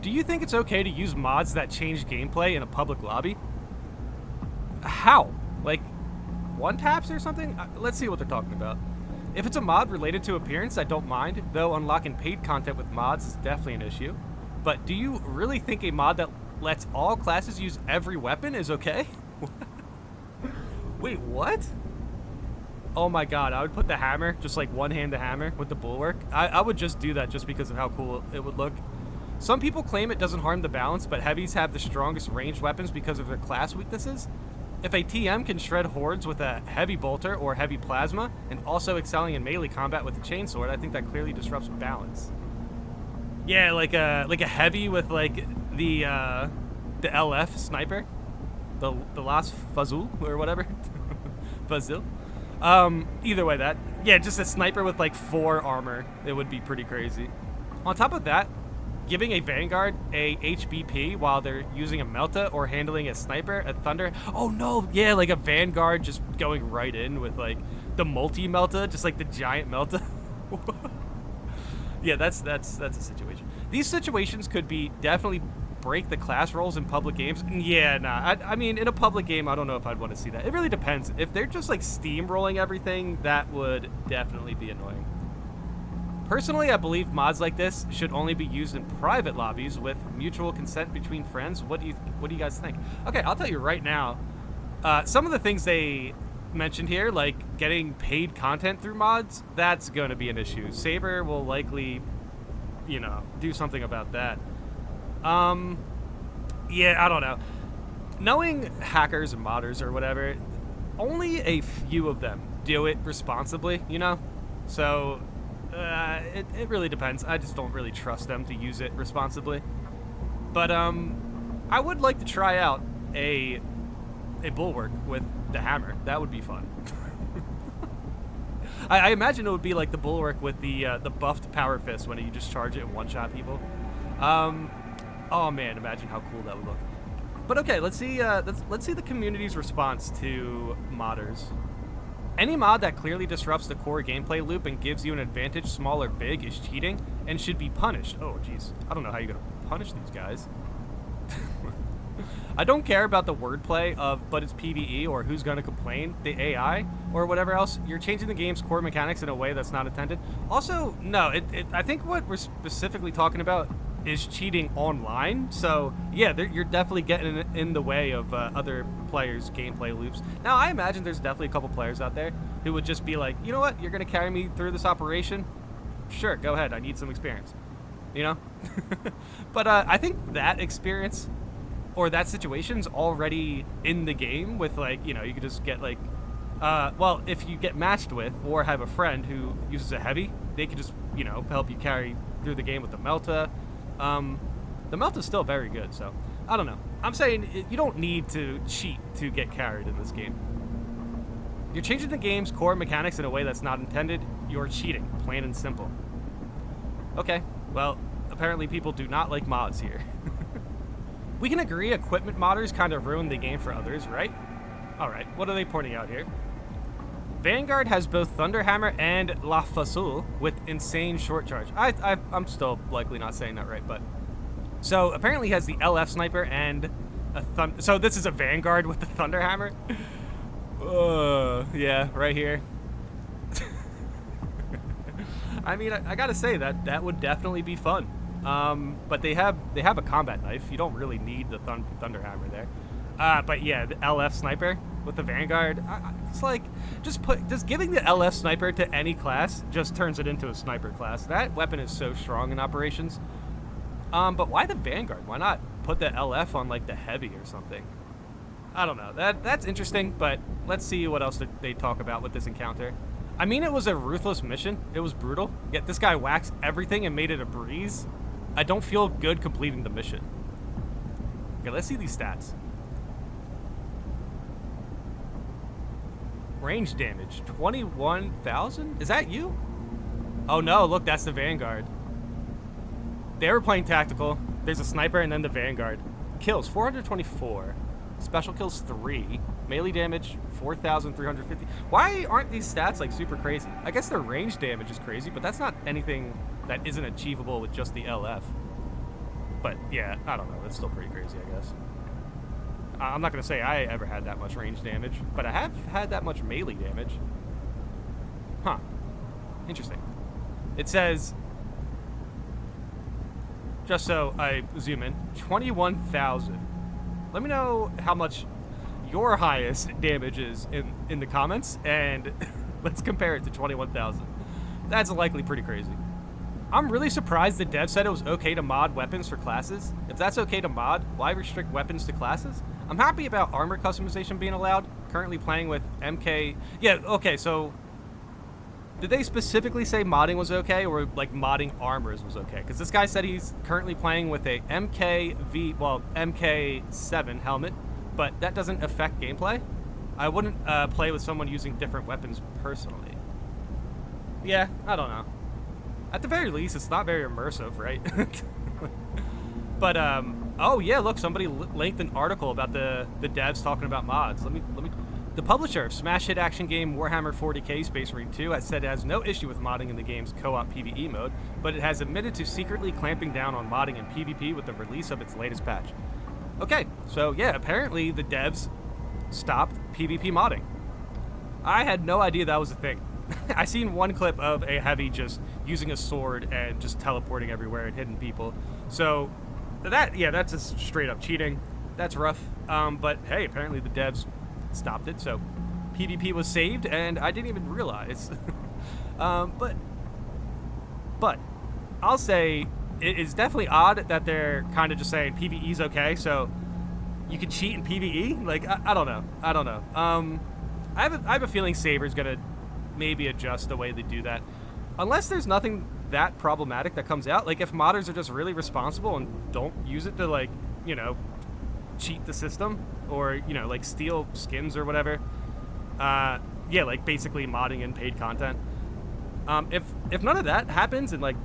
Do you think it's okay to use mods that change gameplay in a public lobby? How? Like, one taps or something? Let's see what they're talking about. If it's a mod related to appearance, I don't mind, though unlocking paid content with mods is definitely an issue. But do you really think a mod that lets all classes use every weapon is okay? Wait, what? Oh my god, I would put the hammer, just like one-hand the hammer with the bulwark. I would just do that just because of how cool it would look. Some people claim it doesn't harm the balance, but heavies have the strongest ranged weapons because of their class weaknesses. If a TM can shred hordes with a heavy bolter or heavy plasma, and also excelling in melee combat with a chainsword, I think that clearly disrupts balance. Yeah, like a heavy with like the LF sniper, the Las Fazul or whatever, Fazil. Either way, just a sniper with like 4 armor, it would be pretty crazy. On top of that, giving a Vanguard a HBP while they're using a Melta or handling a sniper, a Thunder. Oh no, yeah, like a Vanguard just going right in with like the multi-Melta, just like the giant Melta. Yeah, that's a situation. These situations could be definitely break the class roles in public games. Yeah, nah, I mean, in a public game, I don't know if I'd want to see that. It really depends. If they're just like steamrolling everything, that would definitely be annoying. Personally, I believe mods like this should only be used in private lobbies with mutual consent between friends. What do you guys think? Okay, I'll tell you right now. Some of the things they mentioned here, like getting paid content through mods, that's going to be an issue. Saber will likely, do something about that. Yeah, I don't know. Knowing hackers and modders or whatever, only a few of them do it responsibly, So it really depends. I just don't really trust them to use it responsibly. But I would like to try out a bulwark with the hammer. That would be fun. I imagine it would be like the bulwark with the buffed power fist when you just charge it and one-shot people. Oh man, imagine how cool that would look. But okay, let's see the community's response to modders. Any mod that clearly disrupts the core gameplay loop and gives you an advantage, small or big, is cheating and should be punished. Oh, jeez. I don't know how you're going to punish these guys. I don't care about the wordplay of, but it's PvE or who's going to complain, the AI, or whatever else. You're changing the game's core mechanics in a way that's not intended. Also, no, I think what we're specifically talking about is cheating online. So, yeah, you're definitely getting in the way of other players' gameplay loops. Now, I imagine there's definitely a couple players out there who would just be like, you know what, you're going to carry me through this operation? Sure, go ahead. I need some experience. But I think that experience or that situation's already in the game with, like, you could just get, like, well, if you get matched with or have a friend who uses a heavy, they could just, help you carry through the game with the Melta. The Melta's still very good, so I don't know. I'm saying you don't need to cheat to get carried in this game. You're changing the game's core mechanics in a way that's not intended. You're cheating, plain and simple. Okay, well, apparently people do not like mods here. We can agree equipment modders kind of ruin the game for others, right? Alright, what are they pointing out here? Vanguard has both Thunderhammer and La Fasul with insane short charge. I'm still likely not saying that right, but... So, apparently he has the LF Sniper and a So this is a Vanguard with the Thunderhammer? Yeah, right here. I mean, I gotta say, that would definitely be fun. But they have a combat knife. You don't really need the Thunderhammer there. But yeah, the LF Sniper with the Vanguard, it's like just giving the LF Sniper to any class just turns it into a sniper class. That weapon is so strong in operations. But why the Vanguard? Why not put the LF on like the heavy or something? I don't know. That's interesting, but let's see what else they talk about with this encounter. I mean, it was a ruthless mission. It was brutal. Yet this guy waxed everything and made it a breeze. I don't feel good completing the mission. Okay, let's see these stats. Range damage, 21,000? Is that you? Oh no, look, that's the Vanguard. They were playing tactical. There's a sniper and then the Vanguard. Kills, 424. Special kills, 3. Melee damage, 4,350. Why aren't these stats, like, super crazy? I guess their range damage is crazy, but that's not anything that isn't achievable with just the LF. But yeah, I don't know. It's still pretty crazy, I guess. I'm not going to say I ever had that much range damage, but I have had that much melee damage. Huh. Interesting. It says, just so I zoom in, 21,000. Let me know how much your highest damage is in the comments, and let's compare it to 21,000. That's likely pretty crazy. I'm really surprised the dev said it was okay to mod weapons for classes. If that's okay to mod, why restrict weapons to classes? I'm happy about armor customization being allowed. Currently playing with MK... Yeah, okay, so... Did they specifically say modding was okay, or like modding armors was okay? Because this guy said he's currently playing with a MK7 helmet, but that doesn't affect gameplay. I wouldn't play with someone using different weapons personally. Yeah, I don't know. At the very least, it's not very immersive, right? But oh yeah, look, somebody linked an article about the devs talking about mods. Let me. The publisher of smash hit action game Warhammer 40k Space Marine 2 has said it has no issue with modding in the game's co-op PvE mode, but it has admitted to secretly clamping down on modding in PvP with the release of its latest patch. Okay, so yeah, apparently the devs stopped PvP modding. I had no idea that was a thing. I seen one clip of a heavy just using a sword and just teleporting everywhere and hitting people. So that's just straight up cheating. That's rough. But hey, apparently the devs stopped it, so PvP was saved, and I didn't even realize. But I'll say it is definitely odd that they're kind of just saying PvE's okay, so you can cheat in PvE. Like I don't know. I have a feeling Saber's gonna maybe adjust the way they do that, unless there's nothing that problematic that comes out. Like if modders are just really responsible and don't use it to, like, you know, cheat the system, or, you know, like steal skins or whatever. Yeah, like basically modding in paid content. If none of that happens and, like,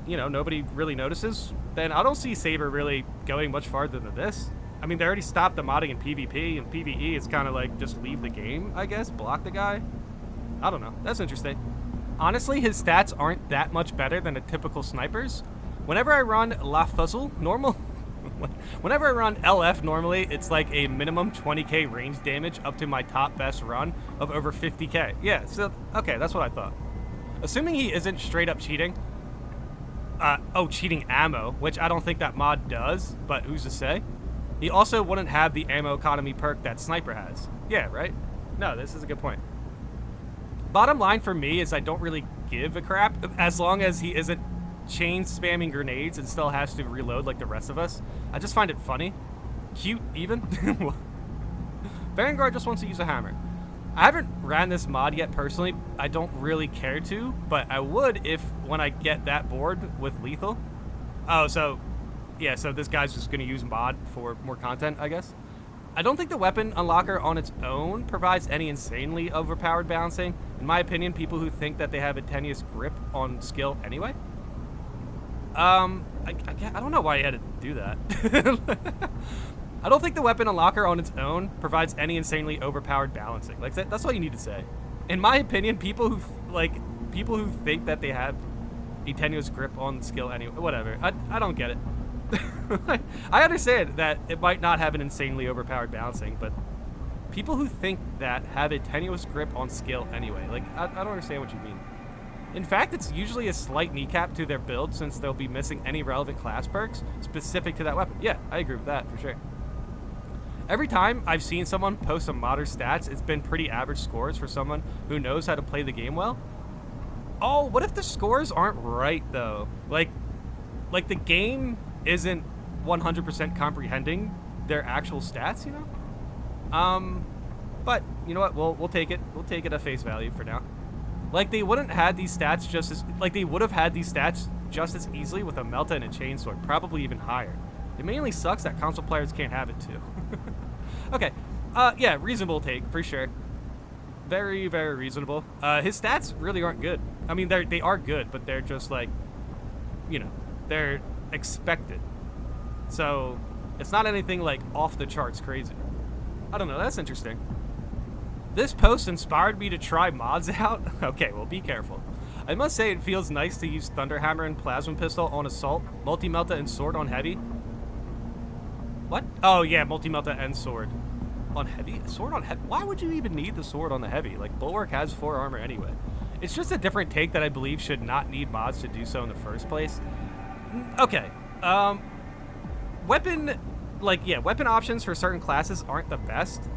you know, nobody really notices, then I don't see Saber really going much farther than this. I mean, they already stopped the modding in PvP, and PvE is kind of like just leave the game, I guess, block the guy. I don't know. That's interesting. Honestly, his stats aren't that much better than a typical sniper's. Whenever I run La Fuzzle normal, whenever I run LF normally, it's like a minimum 20k range damage up to my top best run of over 50k. Yeah, so, okay, that's what I thought. Assuming he isn't straight up cheating, cheating ammo, which I don't think that mod does, but who's to say? He also wouldn't have the ammo economy perk that Sniper has. Yeah, right? No, this is a good point. Bottom line for me is I don't really give a crap as long as he isn't chain spamming grenades and still has to reload like the rest of us. I just find it funny. Cute, even. Vanguard just wants to use a hammer. I haven't ran this mod yet personally. I don't really care to, but I would if when I get that board with lethal. Oh, so yeah, so this guy's just gonna use mod for more content, I guess. I don't think the weapon unlocker on its own provides any insanely overpowered balancing. In my opinion, people who think that they have a tenuous grip on skill anyway. I don't know why you had to do that. I don't think the weapon unlocker on its own provides any insanely overpowered balancing. Like that's all you need to say. In my opinion, people who think that they have a tenuous grip on skill anyway, whatever. I don't get it. I understand that it might not have an insanely overpowered balancing, but people who think that have a tenuous grip on skill anyway. Like, I don't understand what you mean. In fact, it's usually a slight kneecap to their build since they'll be missing any relevant class perks specific to that weapon. Yeah, I agree with that for sure. Every time I've seen someone post some modder stats, it's been pretty average scores for someone who knows how to play the game well. Oh, what if the scores aren't right, though? Like the game isn't 100% comprehending their actual stats, you know? But you know what? We'll take it. We'll take it at face value for now. Like they wouldn't had these stats just as they would have had these stats just as easily with a Melta and a Chainsword, probably even higher. It mainly sucks that console players can't have it too. Okay. Yeah, reasonable take for sure. Very, very reasonable. His stats really aren't good. I mean, they are good, but they're just like, you know, they're expected. So it's not anything like off the charts crazy. I don't know. That's interesting. This post inspired me to try mods out. Okay, well, be careful. I must say it feels nice to use Thunderhammer and Plasma Pistol on Assault, Multi-Melta and Sword on Heavy. What? Oh yeah, multi-melta and sword on heavy. Sword on heavy. Why would you even need the sword on the heavy? Like Bulwark has 4 armor anyway. It's just a different take that I believe should not need mods to do so in the first place. Okay. Weapon, like, yeah, weapon options for certain classes aren't the best.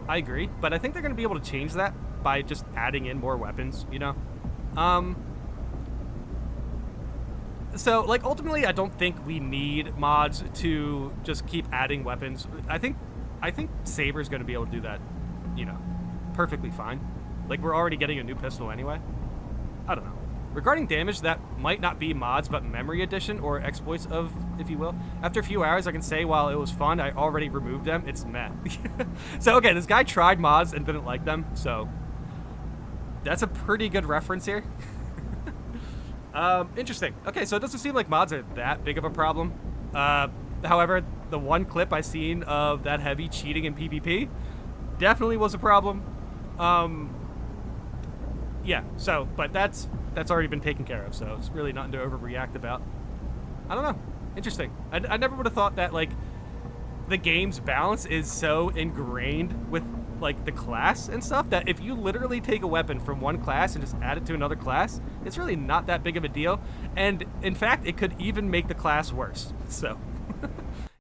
I agree, but I think they're going to be able to change that by just adding in more weapons, you know? So, like, ultimately, I don't think we need mods to just keep adding weapons. I think Saber's going to be able to do that, you know, perfectly fine. Like, we're already getting a new pistol anyway. I don't know. Regarding damage, that might not be mods, but memory addition or exploits of, if you will. After a few hours, I can say while it was fun, I already removed them. It's meh. So, okay, this guy tried mods and didn't like them, so that's a pretty good reference here. Interesting. Okay, so it doesn't seem like mods are that big of a problem. However, the one clip I seen of that heavy cheating in PvP definitely was a problem. Yeah, so, but that's already been taken care of, so it's really nothing to overreact about. I don't know. Interesting. I never would have thought that, like, the game's balance is so ingrained with, like, the class and stuff that if you literally take a weapon from one class and just add it to another class, it's really not that big of a deal. And, in fact, it could even make the class worse. So,